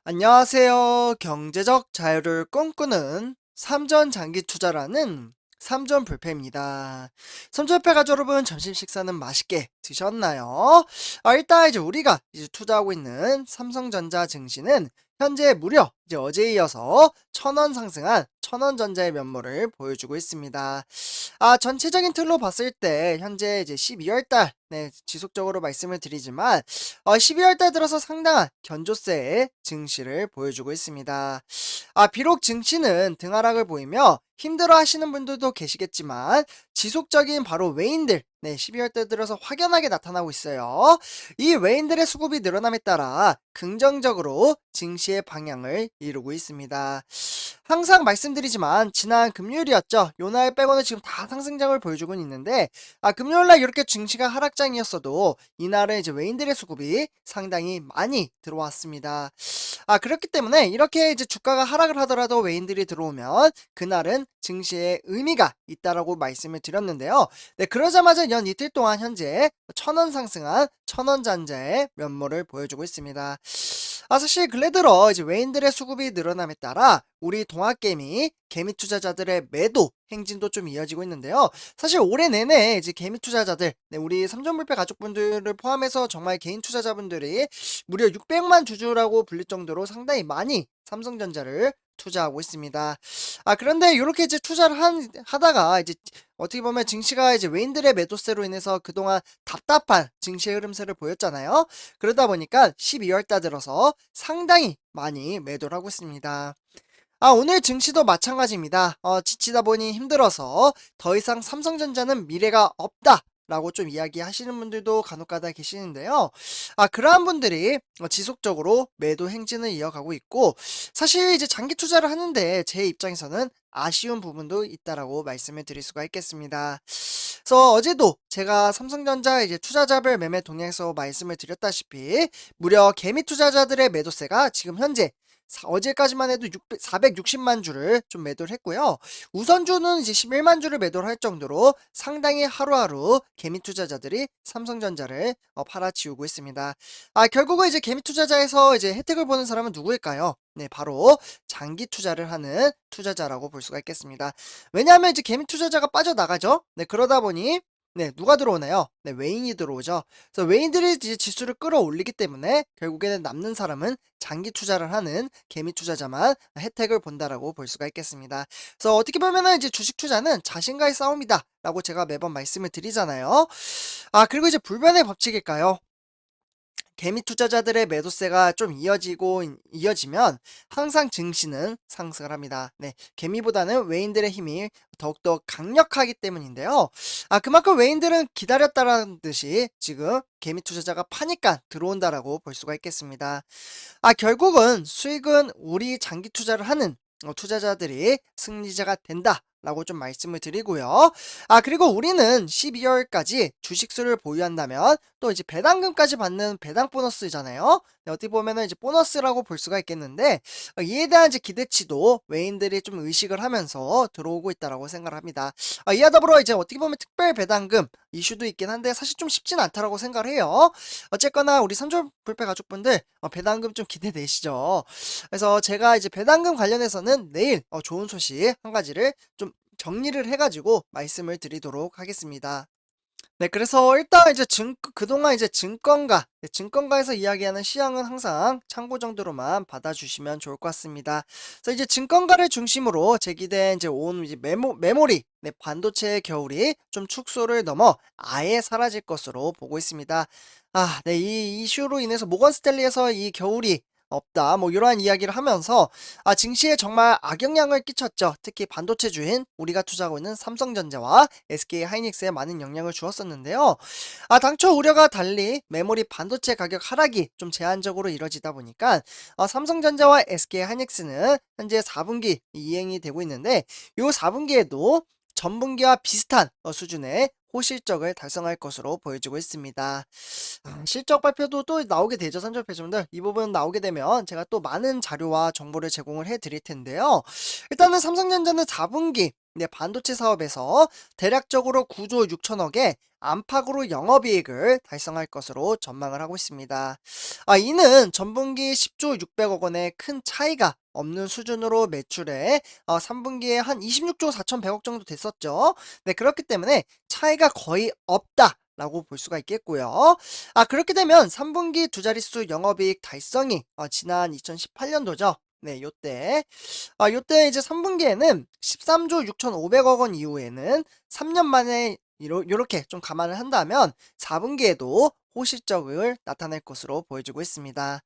안녕하세요. 경제적 자유를 꿈꾸는 삼전 장기 투자라는 삼전 불패입니다. 삼전 불패 가족 여러분, 점심 식사는 맛있게 드셨나요? 일단 이제 우리가 이제 투자하고 있는 삼성전자 증시는 현재 무려 이제 어제에 이어서 1,000원 상승한 천원전자의 면모를 보여주고 있습니다. 전체적인 틀로 봤을 때 현재 이제 12월 달, 네, 지속적으로 말씀을 드리지만 12월 달 들어서 상당한 견조세의 증시를 보여주고 있습니다. 비록 증시는 등하락을 보이며 힘들어 하시는 분들도 계시겠지만 지속적인 바로 외인들, 네, 12월 달 들어서 확연하게 나타나고 있어요. 이 외인들의 수급이 늘어남에 따라 긍정적으로 증시의 방향을 이루고 있습니다. 항상 말씀드리지만 지난 금요일이었죠. 요날 빼고는 지금 다 상승장을 보여주고 있는데 금요일날 이렇게 증시가 하락장이었어도 이날은 이제 외인들의 수급이 상당히 많이 들어왔습니다. 그렇기 때문에 이렇게 이제 주가가 하락을 하더라도 외인들이 들어오면 그날은 증시에 의미가 있다라고 말씀을 드렸는데요. 네, 그러자마자 연 이틀 동안 현재 1,000원 상승한 천원전자의 면모를 보여주고 있습니다. 사실 근래 들어 이제 외인들의 수급이 늘어남에 따라 우리 동학개미 개미 투자자들의 매도 행진도 좀 이어지고 있는데요. 사실 올해 내내 이제 개미 투자자들, 네, 우리 삼전불패 가족분들을 포함해서 정말 개인 투자자분들이 무려 600만 주주라고 불릴 정도로 상당히 많이 삼성전자를 투자하고 있습니다. 그런데 이렇게 이제 투자를 하다가 이제 어떻게 보면 증시가 이제 외인들의 매도세로 인해서 그동안 답답한 증시의 흐름세를 보였잖아요. 그러다 보니까 12월 달 들어서 상당히 많이 매도를 하고 있습니다. 오늘 증시도 마찬가지입니다. 지치다 보니 힘들어서 더 이상 삼성전자는 미래가 없다 라고 좀 이야기하시는 분들도 간혹가다 계시는데요. 그러한 분들이 지속적으로 매도 행진을 이어가고 있고, 사실 이제 장기 투자를 하는데 제 입장에서는 아쉬운 부분도 있다라고 말씀을 드릴 수가 있겠습니다. 그래서 어제도 제가 삼성전자 이제 투자자별 매매 동향에서 말씀을 드렸다시피 무려 개미 투자자들의 매도세가 지금 현재 어제까지만 해도 460만 주를 좀 매도를 했고요. 우선주는 이제 11만 주를 매도를 할 정도로 상당히 하루하루 개미 투자자들이 삼성전자를 팔아치우고 있습니다. 결국은 이제 개미 투자자에서 이제 혜택을 보는 사람은 누구일까요? 네, 바로 장기 투자를 하는 투자자라고 볼 수가 있겠습니다. 왜냐하면 이제 개미 투자자가 빠져나가죠. 네, 그러다 보니 네, 누가 들어오나요? 네, 외인이 들어오죠. 그래서 외인들이 이제 지수를 끌어올리기 때문에 결국에는 남는 사람은 장기 투자를 하는 개미 투자자만 혜택을 본다라고 볼 수가 있겠습니다. 그래서 어떻게 보면은 이제 주식 투자는 자신과의 싸움이다 라고 제가 매번 말씀을 드리잖아요. 그리고 이제 불변의 법칙일까요? 개미 투자자들의 매도세가 좀 이어지면 항상 증시는 상승을 합니다. 네, 개미보다는 외인들의 힘이 더욱더 강력하기 때문인데요. 그만큼 외인들은 기다렸다라는 듯이 지금 개미 투자자가 파니까 들어온다라고 볼 수가 있겠습니다. 결국은 수익은 우리 장기 투자를 하는 투자자들이 승리자가 된다. 라고 좀 말씀을 드리고요. 그리고 우리는 12월까지 주식수를 보유한다면 또 이제 배당금까지 받는 배당 보너스잖아요. 네, 어떻게 보면은 이제 보너스라고 볼 수가 있겠는데 이에 대한 이제 기대치도 외인들이 좀 의식을 하면서 들어오고 있다라고 생각을 합니다. 이와 더불어 이제 어떻게 보면 특별 배당금 이슈도 있긴 한데 사실 좀 쉽진 않다라고 생각을 해요. 어쨌거나 우리 삼종 불패 가족분들 배당금 좀 기대되시죠? 그래서 제가 이제 배당금 관련해서는 내일 좋은 소식 한 가지를 좀 정리를 해가지고 말씀을 드리도록 하겠습니다. 네, 그래서 일단 이제 그동안 이제 증권가에서 이야기하는 시황은 항상 참고 정도로만 받아주시면 좋을 것 같습니다. 그래서 이제 증권가를 중심으로 제기된 이제 온 이제 메모리, 네, 반도체의 겨울이 좀 축소를 넘어 아예 사라질 것으로 보고 있습니다. 네, 이 이슈로 인해서 모건 스탠리에서 이 겨울이 없다, 뭐 이러한 이야기를 하면서 증시에 정말 악영향을 끼쳤죠. 특히 반도체주인 우리가 투자하고 있는 삼성전자와 SK 하이닉스에 많은 영향을 주었었는데요. 당초 우려가 달리 메모리 반도체 가격 하락이 좀 제한적으로 이뤄지다 보니까 삼성전자와 SK 하이닉스는 현재 4분기 이행이 되고 있는데 이 4분기에도 전분기와 비슷한 수준의 호실적을 달성할 것으로 보여지고 있습니다. 실적 발표도 또 나오게 되죠, 삼성페이점들. 이 부분 나오게 되면 제가 또 많은 자료와 정보를 제공을 해드릴 텐데요. 일단은 삼성전자는 4분기 반도체 사업에서 대략적으로 9조 6천억의 안팎으로 영업이익을 달성할 것으로 전망을 하고 있습니다. 이는 전분기 10조 600억 원의 큰 차이가 없는 수준으로 매출에 3분기에 한 26조 4,100억 정도 됐었죠. 네, 그렇기 때문에 차이가 거의 없다. 라고 볼 수가 있겠고요. 그렇게 되면 3분기 두 자릿수 영업이익 달성이 지난 2018년도죠. 네, 요때 이제 3분기에는 13조 6,500억 원 이후에는 3년 만에 요렇게 좀 감안을 한다면 4분기에도 호실적을 나타낼 것으로 보여지고 있습니다.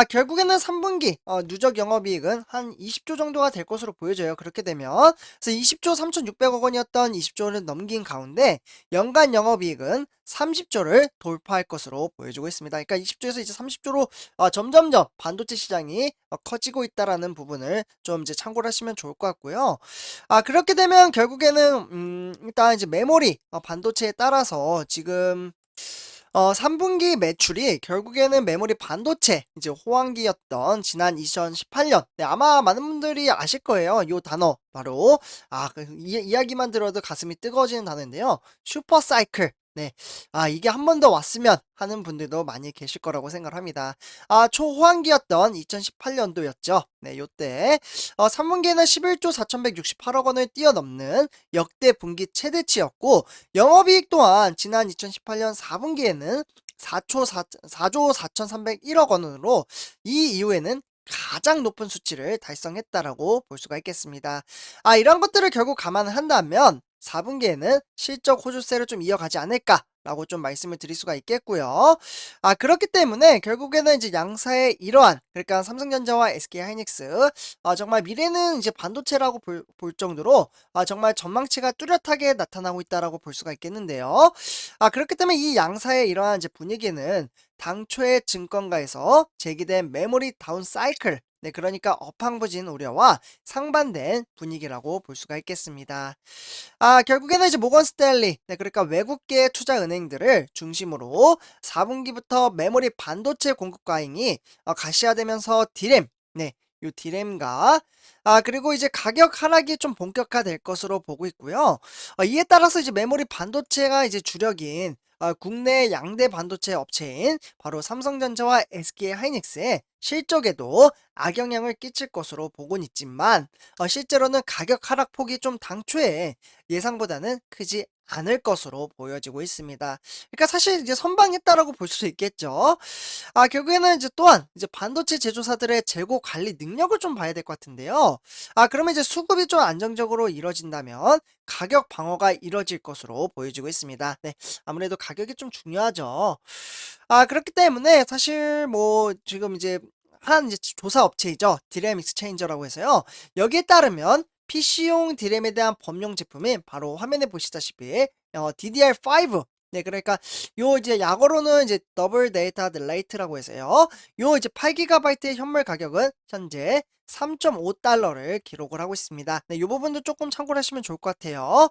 결국에는 3분기 누적 영업이익은 한 20조 정도가 될 것으로 보여져요. 그렇게 되면 그래서 20조 3,600억 원이었던 20조를 넘긴 가운데 연간 영업이익은 30조를 돌파할 것으로 보여지고 있습니다. 그러니까 20조에서 이제 30조로 점점점 반도체 시장이 커지고 있다라는 부분을 좀 이제 참고를 하시면 좋을 것 같고요. 그렇게 되면 결국에는 일단 이제 메모리 반도체에 따라서 지금 3분기 매출이 결국에는 메모리 반도체 이제 호황기였던 지난 2018년. 네, 아마 많은 분들이 아실 거예요. 요 단어 바로 이야기만 들어도 가슴이 뜨거워지는 단어인데요. 슈퍼사이클. 네. 이게 한 번 더 왔으면 하는 분들도 많이 계실 거라고 생각을 합니다. 초호황기였던 2018년도였죠. 네, 요때 3분기에는 11조 4,168억 원을 뛰어넘는 역대 분기 최대치였고 영업이익 또한 지난 2018년 4분기에는 4조 4,301억 원으로 이 이후에는 가장 높은 수치를 달성했다라고 볼 수가 있겠습니다. 이런 것들을 결국 감안을 한다면 4분기에는 실적 호조세를 좀 이어가지 않을까라고 좀 말씀을 드릴 수가 있겠고요. 그렇기 때문에 결국에는 이제 양사의 이러한 그러니까 삼성전자와 SK하이닉스 정말 미래는 이제 반도체라고 볼 정도로 정말 전망치가 뚜렷하게 나타나고 있다라고 볼 수가 있겠는데요. 그렇기 때문에 이 양사의 이러한 이제 분위기는 당초에 증권가에서 제기된 메모리 다운 사이클 네, 그러니까 업황부진 우려와 상반된 분위기라고 볼 수가 있겠습니다. 결국에는 이제 모건 스탠리, 네, 그러니까 외국계 투자 은행들을 중심으로 4분기부터 메모리 반도체 공급 과잉이 가시화되면서 디램, 네, 요 디램과 그리고 이제 가격 하락이 좀 본격화될 것으로 보고 있고요. 이에 따라서 이제 메모리 반도체가 이제 주력인 국내 양대 반도체 업체인 바로 삼성전자와 SK하이닉스의 실적에도 악영향을 끼칠 것으로 보곤 있지만 실제로는 가격 하락폭이 좀 당초에 예상보다는 크지 않을 것으로 보여지고 있습니다. 그러니까 사실 이제 선방했다라고 볼 수 있겠죠. 결국에는 이제 또한 이제 반도체 제조사들의 재고 관리 능력을 좀 봐야 될 것 같은데요. 그러면 이제 수급이 좀 안정적으로 이뤄진다면 가격 방어가 이뤄질 것으로 보여지고 있습니다. 네, 아무래도 가격이 좀 중요하죠. 그렇기 때문에 사실 뭐 지금 이제 한 이제 조사 업체이죠. 디램 익스체인저라고 해서요. 여기에 따르면 PC용 디램에 대한 범용 제품인 바로 화면에 보시다시피 DDR5 네, 그러니까 요 이제 약어로는 이제 더블 데이터 딜레이트라고 해서요. 요 이제 8GB의 현물 가격은 현재 3.5달러를 기록을 하고 있습니다. 네, 요 부분도 조금 참고를 하시면 좋을 것 같아요.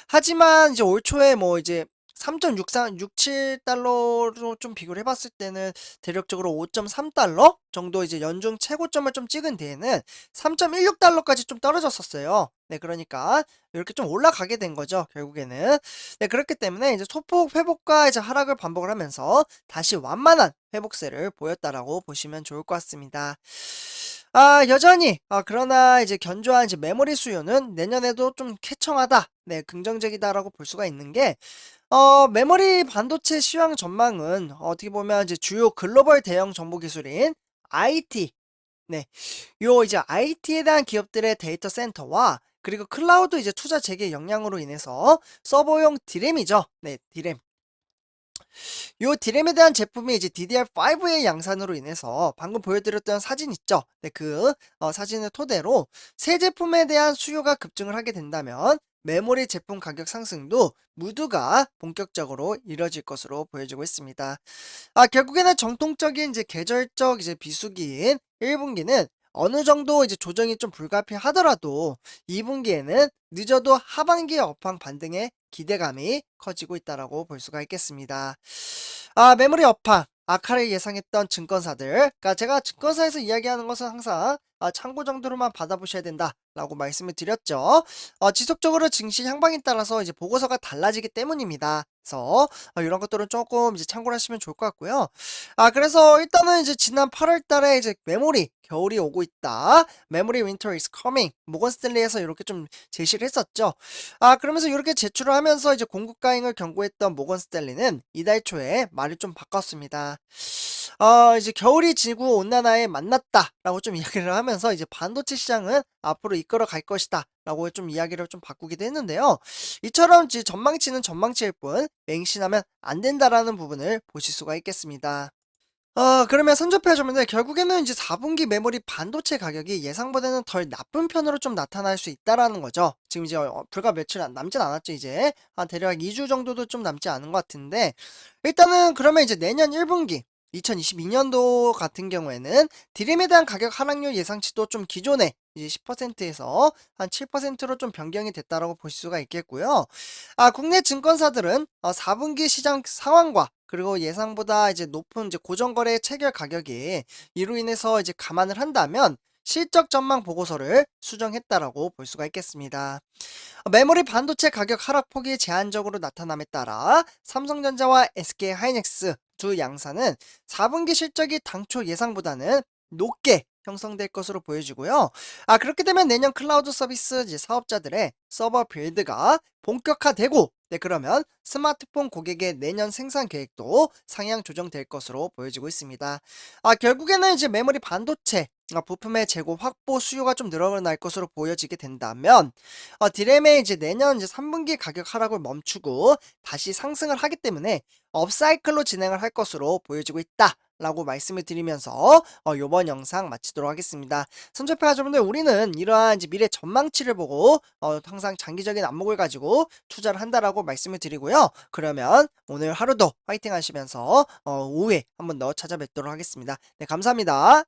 하지만 이제 올 초에 뭐 이제 3.67달러로 좀 비교를 해봤을 때는 대략적으로 5.3달러 정도 이제 연중 최고점을 좀 찍은 뒤에는 3.16달러까지 좀 떨어졌었어요. 네, 그러니까 이렇게 좀 올라가게 된 거죠, 결국에는. 네, 그렇기 때문에 이제 소폭 회복과 이제 하락을 반복을 하면서 다시 완만한 회복세를 보였다라고 보시면 좋을 것 같습니다. 여전히 그러나 이제 견조한 이제 메모리 수요는 내년에도 좀 쾌청하다. 네, 긍정적이다라고 볼 수가 있는 게 메모리 반도체 시황 전망은 어떻게 보면 이제 주요 글로벌 대형 정보 기술인 IT, 네, 요 이제 IT에 대한 기업들의 데이터 센터와 그리고 클라우드 이제 투자 재개 역량으로 인해서 서버용 디램이죠. 네, 디램. 요 디램에 대한 제품이 이제 DDR5의 양산으로 인해서 방금 보여드렸던 사진 있죠? 네, 그 사진을 토대로 새 제품에 대한 수요가 급증을 하게 된다면 메모리 제품 가격 상승도 모두가 본격적으로 이뤄질 것으로 보여지고 있습니다. 결국에는 정통적인 이제 계절적 이제 비수기인 1분기는 어느 정도 이제 조정이 좀 불가피하더라도 2분기에는 늦어도 하반기의 업황 반등의 기대감이 커지고 있다라고 볼 수가 있겠습니다. 메모리 업황 악화를 예상했던 증권사들, 그러니까 제가 증권사에서 이야기하는 것은 항상 참고 정도로만 받아보셔야 된다라고 말씀을 드렸죠. 지속적으로 증시 향방에 따라서 이제 보고서가 달라지기 때문입니다. 그래서 이런 것들은 조금 이제 참고를 하시면 좋을 것 같고요. 그래서 일단은 이제 지난 8월 달에 이제 메모리 겨울이 오고 있다. 메모리 winter is coming. 모건 스탠리에서 이렇게 좀 제시를 했었죠. 그러면서 이렇게 제출을 하면서 이제 공급 과잉을 경고했던 모건 스탠리는 이달 초에 말을 좀 바꿨습니다. 이제 겨울이 지구 온난화에 만났다라고 좀 이야기를 하면서 이제 반도체 시장은 앞으로 이끌어 갈 것이다라고 좀 이야기를 좀 바꾸기도 했는데요. 이처럼 이제 전망치는 전망치일 뿐 맹신하면 안 된다라는 부분을 보실 수가 있겠습니다. 그러면 선접해주면 결국에는 이제 4분기 메모리 반도체 가격이 예상보다는 덜 나쁜 편으로 좀 나타날 수 있다라는 거죠. 지금 이제 불과 며칠 남진 않았죠, 이제. 대략 2주 정도도 좀 남지 않은 것 같은데, 일단은 그러면 이제 내년 1분기, 2022년도 같은 경우에는 디램에 대한 가격 하락률 예상치도 좀 기존에 이제 10%에서 한 7%로 좀 변경이 됐다라고 보실 수가 있겠고요. 국내 증권사들은 4분기 시장 상황과 그리고 예상보다 이제 높은 이제 고정거래 체결 가격이 이로 인해서 이제 감안을 한다면 실적 전망 보고서를 수정했다라고 볼 수가 있겠습니다. 메모리 반도체 가격 하락폭이 제한적으로 나타남에 따라 삼성전자와 SK하이닉스 두 양사는 4분기 실적이 당초 예상보다는 높게 형성될 것으로 보여지고요. 그렇게 되면 내년 클라우드 서비스 이제 사업자들의 서버 빌드가 본격화되고, 네, 그러면 스마트폰 고객의 내년 생산 계획도 상향 조정될 것으로 보여지고 있습니다. 결국에는 이제 메모리 반도체 부품의 재고 확보 수요가 좀 늘어날 것으로 보여지게 된다면 디램의 이제 내년 이제 3분기 가격 하락을 멈추고 다시 상승을 하기 때문에 업사이클로 진행을 할 것으로 보여지고 있다. 라고 말씀을 드리면서 요번 영상 마치도록 하겠습니다. 선접해 가족분들, 우리는 이러한 이제 미래 전망치를 보고 항상 장기적인 안목을 가지고 투자를 한다라고 말씀을 드리고요. 그러면 오늘 하루도 파이팅 하시면서 오후에 한번 더 찾아뵙도록 하겠습니다. 네, 감사합니다.